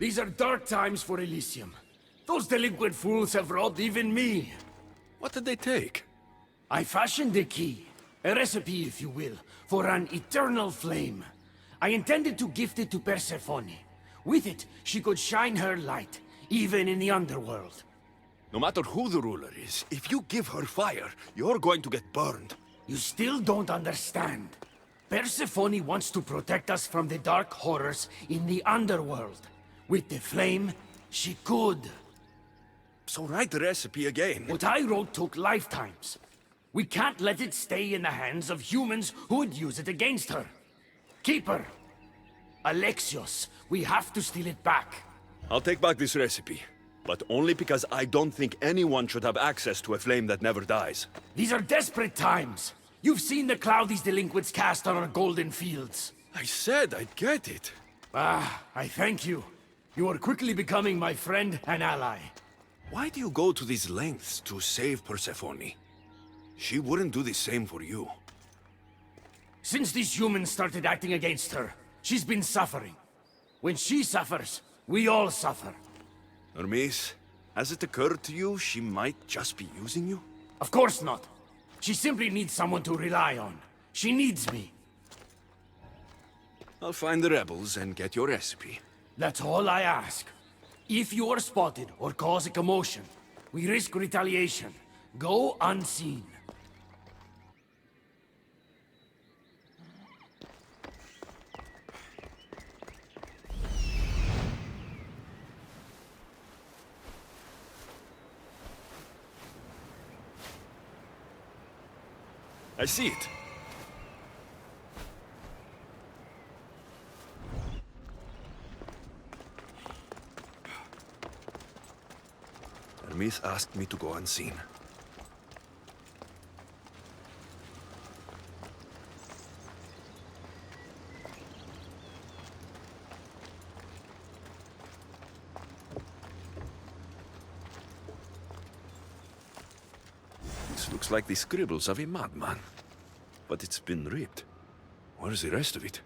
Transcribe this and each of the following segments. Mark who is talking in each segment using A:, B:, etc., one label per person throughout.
A: These are dark times for Elysium. Those delinquent fools have robbed even me.
B: What did they take?
A: I fashioned a key, a recipe if you will, for an eternal flame. I intended to gift it to Persephone. With it, she could shine her light, even in the underworld.
B: No matter who the ruler is, if you give her fire, you're going to get burned.
A: You still don't understand. Persephone wants to protect us from the dark horrors in the underworld. With the flame, she could.
B: So write the recipe again.
A: What I wrote took lifetimes. We can't let it stay in the hands of humans who would use it against her. Keep her. Alexios, we have to steal it back.
B: I'll take back this recipe, but only because I don't think anyone should have access to a flame that never dies.
A: These are desperate times. You've seen the cloud these delinquents cast on our golden fields.
B: I said I'd get it.
A: Ah, I thank you. You are quickly becoming my friend and ally.
B: Why do you go to these lengths to save Persephone? She wouldn't do the same for you.
A: Since these humans started acting against her, she's been suffering. When she suffers, we all suffer.
B: Hermes, has it occurred to you she might just be using you?
A: Of course not. She simply needs someone to rely on. She needs me.
B: I'll find the rebels and get your recipe.
A: That's all I ask. If you are spotted or cause a commotion, we risk retaliation. Go unseen.
B: I see it. Hermes asked me to go unseen. This looks like the scribbles of a madman. But it's been ripped. Where's the rest of it?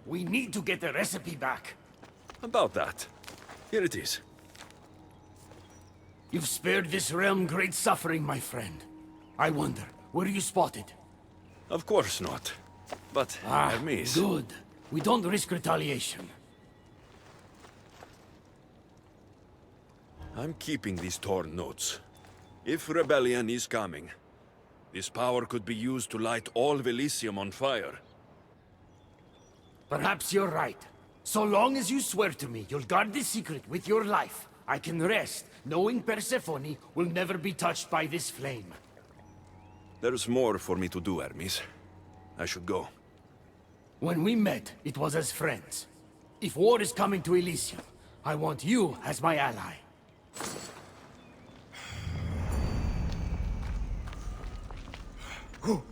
A: We need to get the recipe back.
B: About that. Here it is.
A: You've spared this realm great suffering, my friend. I wonder, were you spotted?
B: Of course not. But, Hermes...
A: Good. We don't risk retaliation.
B: I'm keeping these torn notes. If rebellion is coming, this power could be used to light all of Elysium on fire.
A: Perhaps you're right. So long as you swear to me you'll guard this secret with your life, I can rest knowing Persephone will never be touched by this flame.
B: There's more for me to do, Hermes. I should go.
A: When we met, it was as friends. If war is coming to Elysium, I want you as my ally.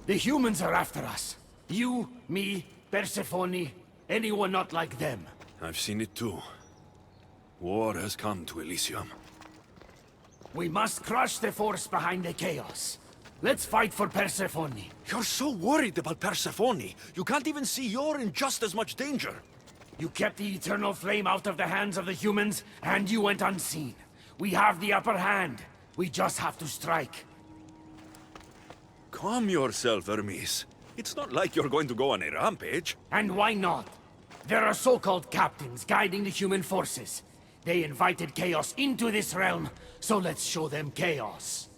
A: The humans are after us. You, me, Persephone, anyone not like them.
B: I've seen it too. War has come to Elysium.
A: We must crush the force behind the chaos. Let's fight for Persephone.
B: You're so worried about Persephone, you can't even see you're in just as much danger.
A: You kept the eternal flame out of the hands of the humans, and you went unseen. We have the upper hand. We just have to strike.
B: Calm yourself, Hermes. It's not like you're going to go on a rampage.
A: And why not? There are so-called captains guiding the human forces. They invited chaos into this realm, so let's show them chaos.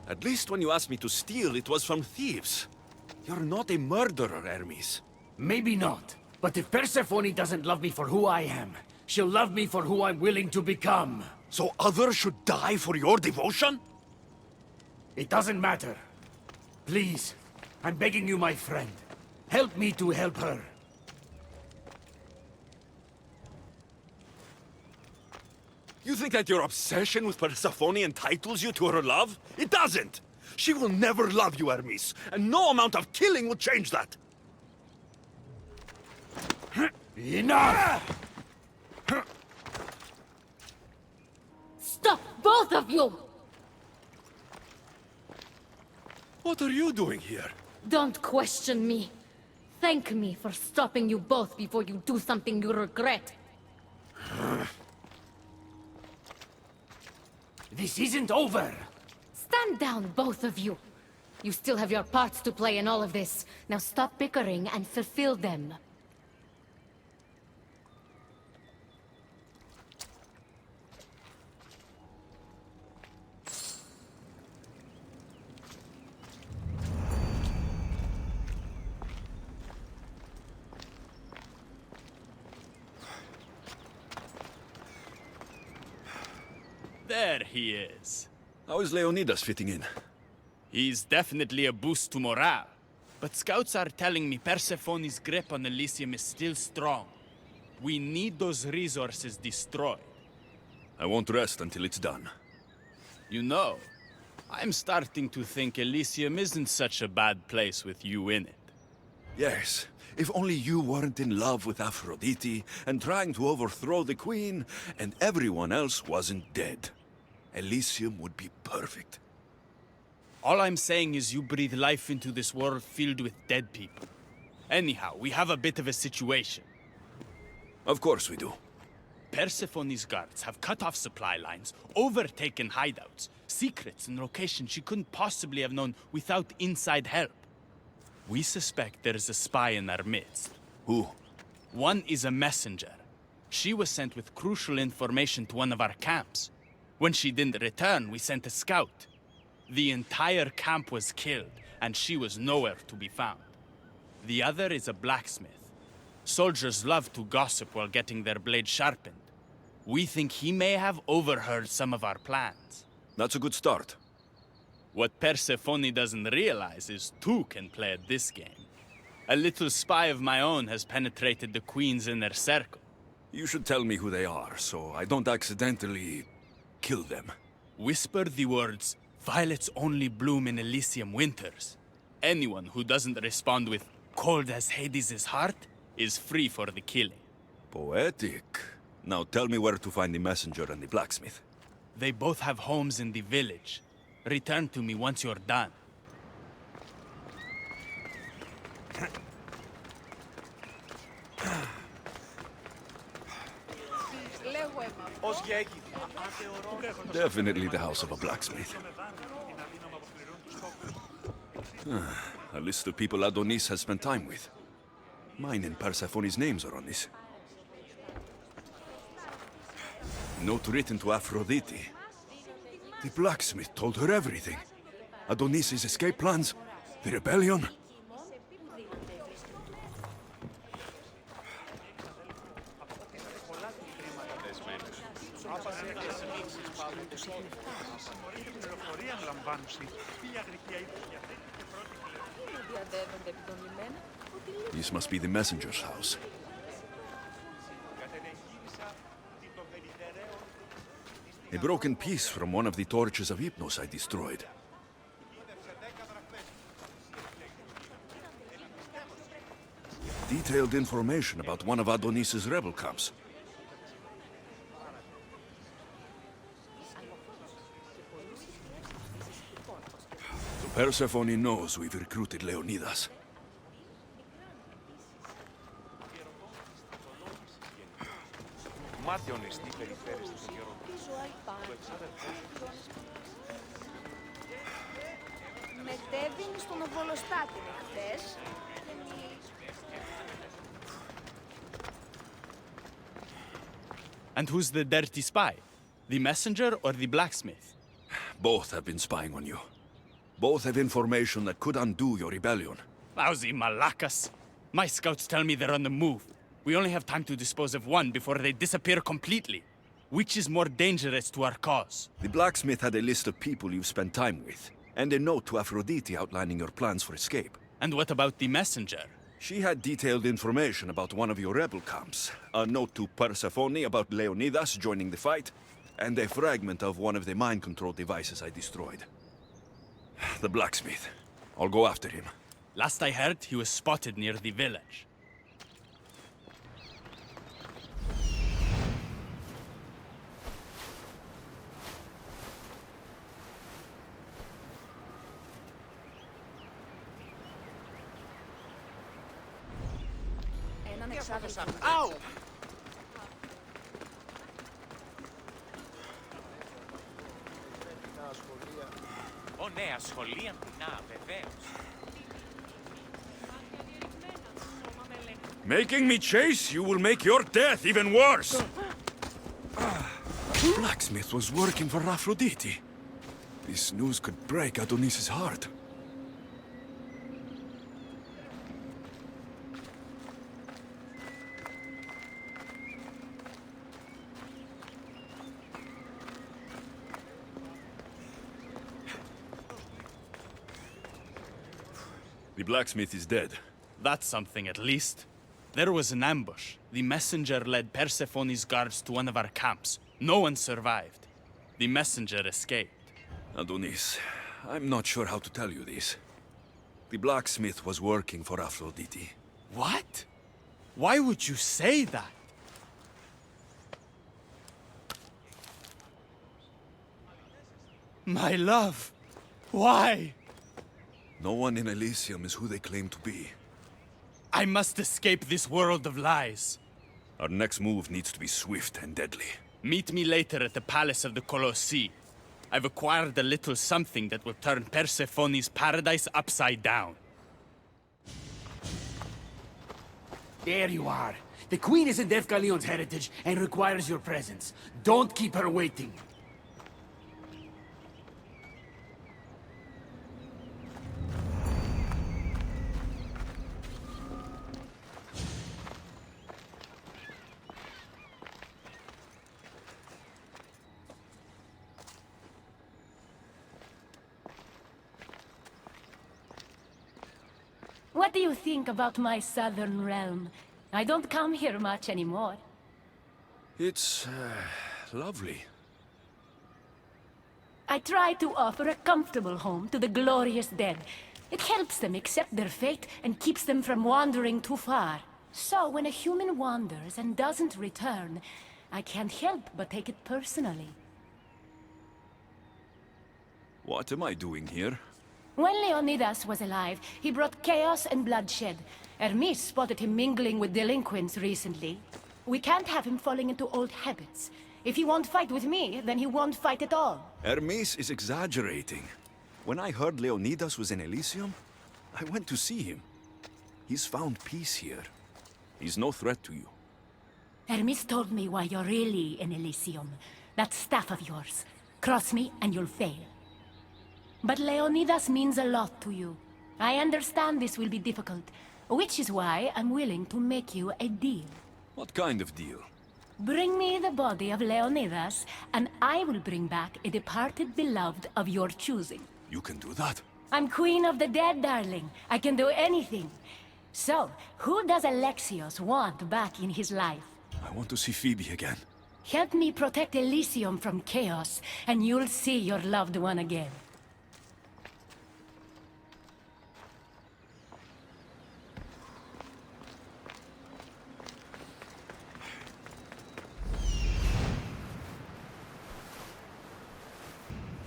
B: At least when you asked me to steal, it was from thieves. You're not a murderer, Hermes.
A: Maybe not. But if Persephone doesn't love me for who I am, she'll love me for who I'm willing to become.
B: So others should die for your devotion?
A: It doesn't matter. Please, I'm begging you, my friend. Help me to help her.
B: You think that your obsession with Persephone entitles you to her love? It doesn't! She will never love you, Hermes, and no amount of killing will change that!
A: Enough!
C: Stop, both of you!
B: What are you doing here?
C: Don't question me. Thank me for stopping you both before you do something you regret.
A: This isn't over!
C: Stand down, both of you. You still have your parts to play in all of this. Now stop bickering and fulfill them.
D: There he is.
B: How is Leonidas fitting in?
D: He's definitely a boost to morale. But scouts are telling me Persephone's grip on Elysium is still strong. We need those resources destroyed.
B: I won't rest until it's done.
D: You know, I'm starting to think Elysium isn't such a bad place with you in it.
B: Yes, if only you weren't in love with Aphrodite and trying to overthrow the queen, and everyone else wasn't dead. Elysium would be perfect.
D: All I'm saying is you breathe life into this world filled with dead people. Anyhow, we have a bit of a situation.
B: Of course we do.
D: Persephone's guards have cut off supply lines, overtaken hideouts, secrets and locations she couldn't possibly have known without inside help. We suspect there is a spy in our midst.
B: Who?
D: One is a messenger. She was sent with crucial information to one of our camps. When she didn't return, we sent a scout. The entire camp was killed, and she was nowhere to be found. The other is a blacksmith. Soldiers love to gossip while getting their blades sharpened. We think he may have overheard some of our plans.
B: That's a good start.
D: What Persephone doesn't realize is two can play at this game. A little spy of my own has penetrated the Queen's inner circle.
B: You should tell me who they are, so I don't accidentally kill them.
D: Whisper the words, "Violets only bloom in Elysium winters." Anyone who doesn't respond with, "Cold as Hades' heart," is free for the killing.
B: Poetic. Now tell me where to find the messenger and the blacksmith.
D: They both have homes in the village. Return to me once you're done.
B: Definitely the house of a blacksmith. A list of people Adonis has spent time with. Mine and Persephone's names are on this. Note written to Aphrodite. The blacksmith told her everything. Adonis's escape plans, the rebellion. This must be the messenger's house. A broken piece from one of the torches of Hypnos I destroyed. Detailed information about one of Adonis's rebel camps. So Persephone knows we've recruited Leonidas.
E: Μετέβην στον Οβολοστάτη χθες.
D: And who's the dirty spy? The messenger or the blacksmith?
B: Both have been spying on you. Both have information that could undo your rebellion.
D: Lousy malacas. My scouts tell me they're on the move. We only have time to dispose of one before they disappear completely. Which is more dangerous to our cause?
B: The blacksmith had a list of people you've spent time with, and a note to Aphrodite outlining your plans for escape.
D: And what about the messenger?
B: She had detailed information about one of your rebel camps, a note to Persephone about Leonidas joining the fight, and a fragment of one of the mind control devices I destroyed. The blacksmith. I'll go after him.
D: Last I heard, he was spotted near the village.
E: Έναν εξάδελφο.
D: Ow!
F: Νέα σχολεία πεινά, βεβαίως.
B: Making me chase you will make your death even worse! The blacksmith was working for Aphrodite. This news could break Adonis's heart. The blacksmith is dead.
D: That's something at least. There was an ambush. The messenger led Persephone's guards to one of our camps. No one survived. The messenger escaped.
B: Adonis, I'm not sure how to tell you this. The blacksmith was working for Aphrodite.
D: What? Why would you say that? My love, why?
B: No one in Elysium is who they claim to be.
D: I must escape this world of lies.
B: Our next move needs to be swift and deadly.
D: Meet me later at the palace of the Colossi. I've acquired a little something that will turn Persephone's paradise upside down.
A: There you are. The Queen is in Defgalion's heritage and requires your presence. Don't keep her waiting.
G: What do you think about my southern realm? I don't come here much anymore.
B: It's lovely.
G: I try to offer a comfortable home to the glorious dead. It helps them accept their fate and keeps them from wandering too far. So when a human wanders and doesn't return, I can't help but take it personally.
B: What am I doing here?
G: When Leonidas was alive, he brought chaos and bloodshed. Hermes spotted him mingling with delinquents recently. We can't have him falling into old habits. If he won't fight with me, then he won't fight at all.
B: Hermes is exaggerating. When I heard Leonidas was in Elysium, I went to see him. He's found peace here. He's no threat to you.
G: Hermes told me why you're really in Elysium. That staff of yours. Cross me and you'll fail. But Leonidas means a lot to you. I understand this will be difficult, which is why I'm willing to make you a deal.
B: What kind of deal?
G: Bring me the body of Leonidas, and I will bring back a departed beloved of your choosing.
B: You can do that?
G: I'm queen of the dead, darling. I can do anything. So, who does Alexios want back in his life?
B: I want to see Phoebe again.
G: Help me protect Elysium from chaos, and you'll see your loved one again.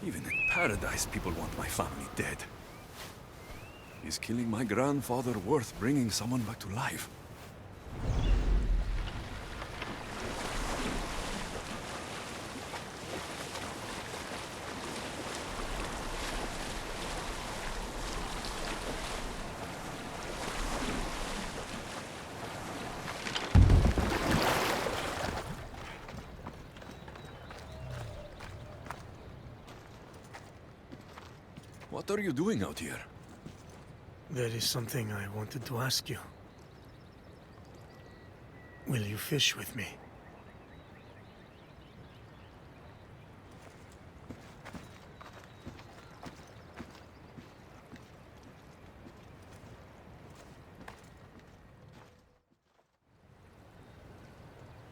B: Even in paradise, people want my family dead. Is killing my grandfather worth bringing someone back to life? What are you doing out here?
H: There is something I wanted to ask you. Will you fish with me?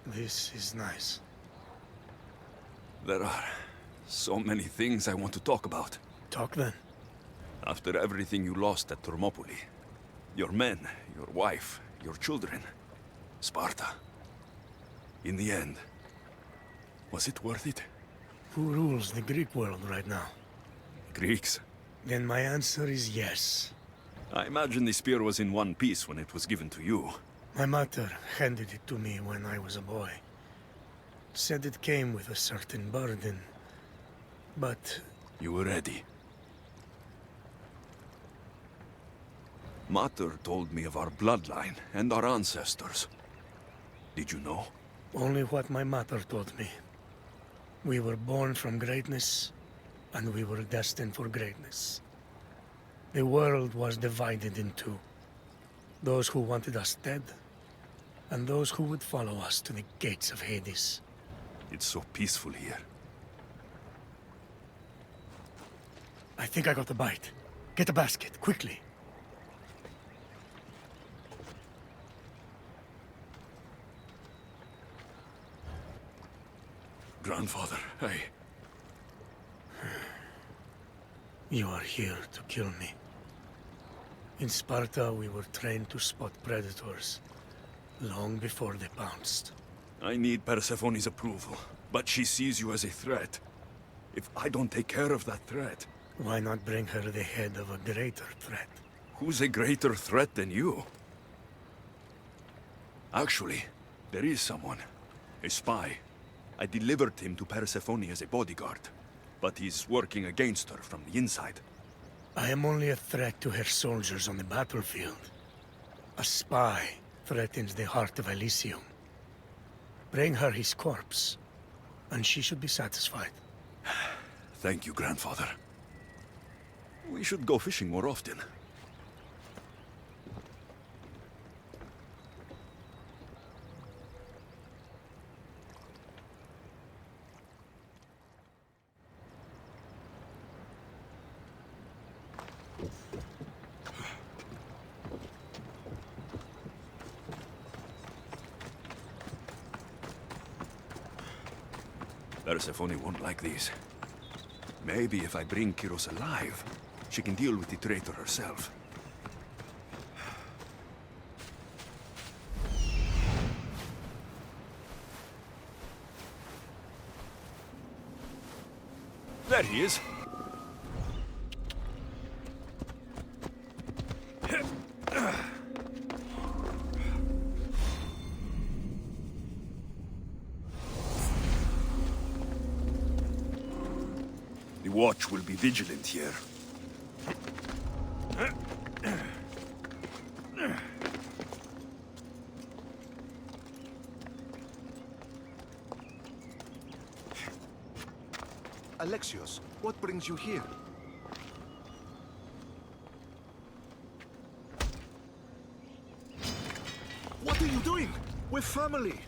H: This is nice.
B: There are so many things I want to talk about.
H: Talk then.
B: After everything you lost at Thermopylae, your men, your wife, your children, Sparta. In the end, was it worth it?
H: Who rules the Greek world right now?
B: Greeks.
H: Then my answer is yes.
B: I imagine the spear was in one piece when it was given to you.
H: My mother handed it to me when I was a boy. Said it came with a certain burden. But
B: You were ready. Mater told me of our bloodline and our ancestors. Did you know?
H: only what my mother told me. We were born from greatness, and we were destined for greatness. The world was divided in two. Those who wanted us dead, and those who would follow us to the gates of Hades.
B: It's so peaceful here.
H: I think I got a bite. Get a basket, quickly.
B: Grandfather,
H: You are here to kill me. In Sparta, we were trained to spot predators, long before they pounced.
B: I need Persephone's approval, but she sees you as a threat. If I don't take care of that threat...
H: Why not bring her the head of a greater threat?
B: Who's a greater threat than you? Actually, there is someone. A spy. I delivered him to Persephone as a bodyguard, but he's working against her from the inside.
H: I am only a threat to her soldiers on the battlefield. A spy threatens the heart of Elysium. Bring her his corpse, and she should be satisfied.
B: Thank you, Grandfather. We should go fishing more often. Persephone won't like these. Maybe if I bring Kyros alive, she can deal with the traitor herself. There he is. Watch will be vigilant here.
I: Alexios, what brings you here? What are you doing? We're family.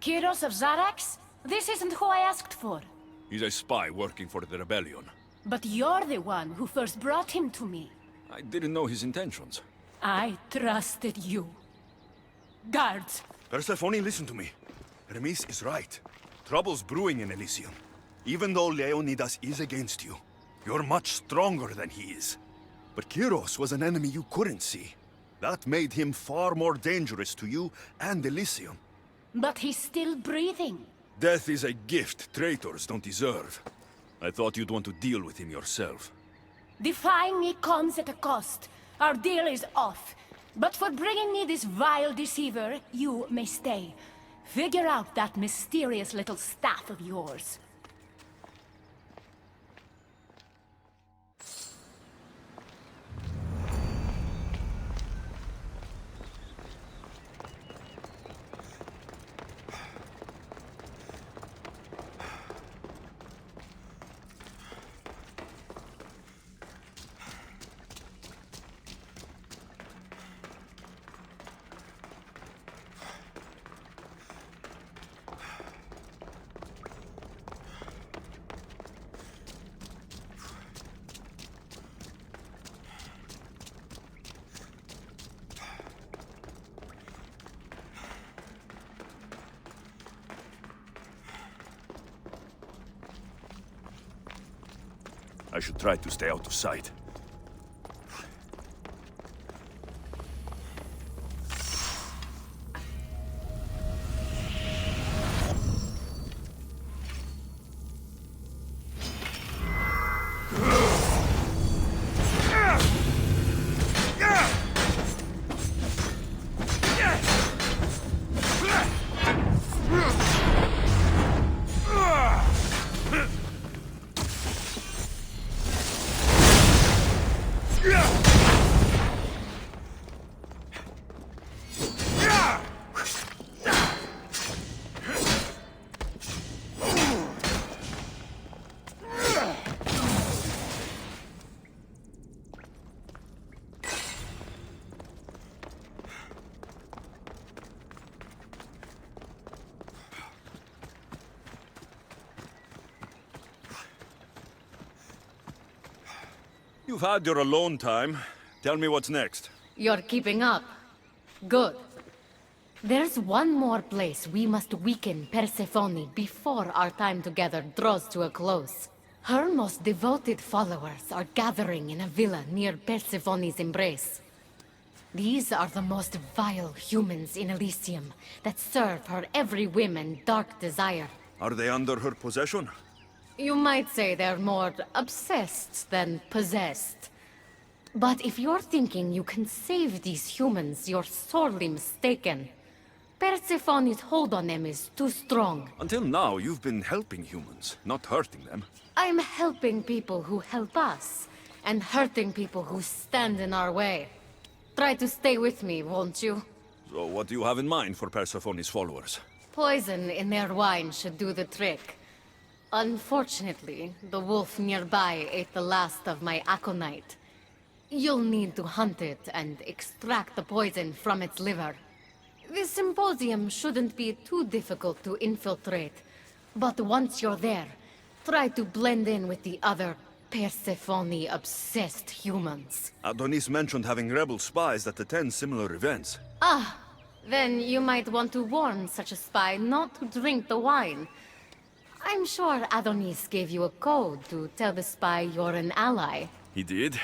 G: Kyros of Zarax? This isn't who I asked for.
B: He's a spy working for the rebellion.
G: But you're the one who first brought him to me.
B: I didn't know his intentions.
G: I trusted you. Guards!
B: Persephone, listen to me. Remis is right. Trouble's brewing in Elysium. Even though Leonidas is against you, you're much stronger than he is. But Kyros was an enemy you couldn't see. That made him far more dangerous to you and Elysium.
G: But he's still breathing.
B: Death is a gift traitors don't deserve. I thought you'd want to deal with him yourself.
G: Defying me comes at a cost. Our deal is off. But for bringing me this vile deceiver, you may stay. Figure out that mysterious little staff of yours.
B: I should try to stay out of sight. You've had your alone time. Tell me what's next.
C: You're keeping up. Good. There's one more place we must weaken Persephone before our time together draws to a close. Her most devoted followers are gathering in a villa near Persephone's embrace. These are the most vile humans in Elysium that serve her every whim and dark desire.
B: Are they under her possession?
C: You might say they're more obsessed than possessed. But if you're thinking you can save these humans, you're sorely mistaken. Persephone's hold on them is too strong.
B: Until now, you've been helping humans, not hurting them.
C: I'm helping people who help us, and hurting people who stand in our way. Try to stay with me, won't you?
B: So what do you have in mind for Persephone's followers?
C: Poison in their wine should do the trick. Unfortunately, the wolf nearby ate the last of my aconite. You'll need to hunt it and extract the poison from its liver. The symposium shouldn't be too difficult to infiltrate, but once you're there, try to blend in with the other Persephone-obsessed humans.
B: Adonis mentioned having rebel spies that attend similar events.
C: Ah, then you might want to warn such a spy not to drink the wine. I'm sure Adonis gave you a code to tell the spy you're an ally.
B: He did?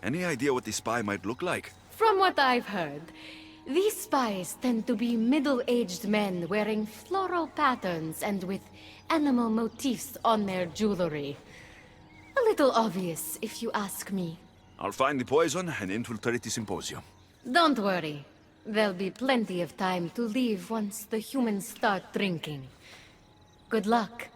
B: Any idea what the spy might look like?
C: From what I've heard, These spies tend to be middle-aged men wearing floral patterns and with animal motifs on their jewelry. A little obvious, if you ask me.
B: I'll find the poison and infiltrate the symposium.
C: Don't worry. There'll be plenty of time to leave once the humans start drinking. Good luck.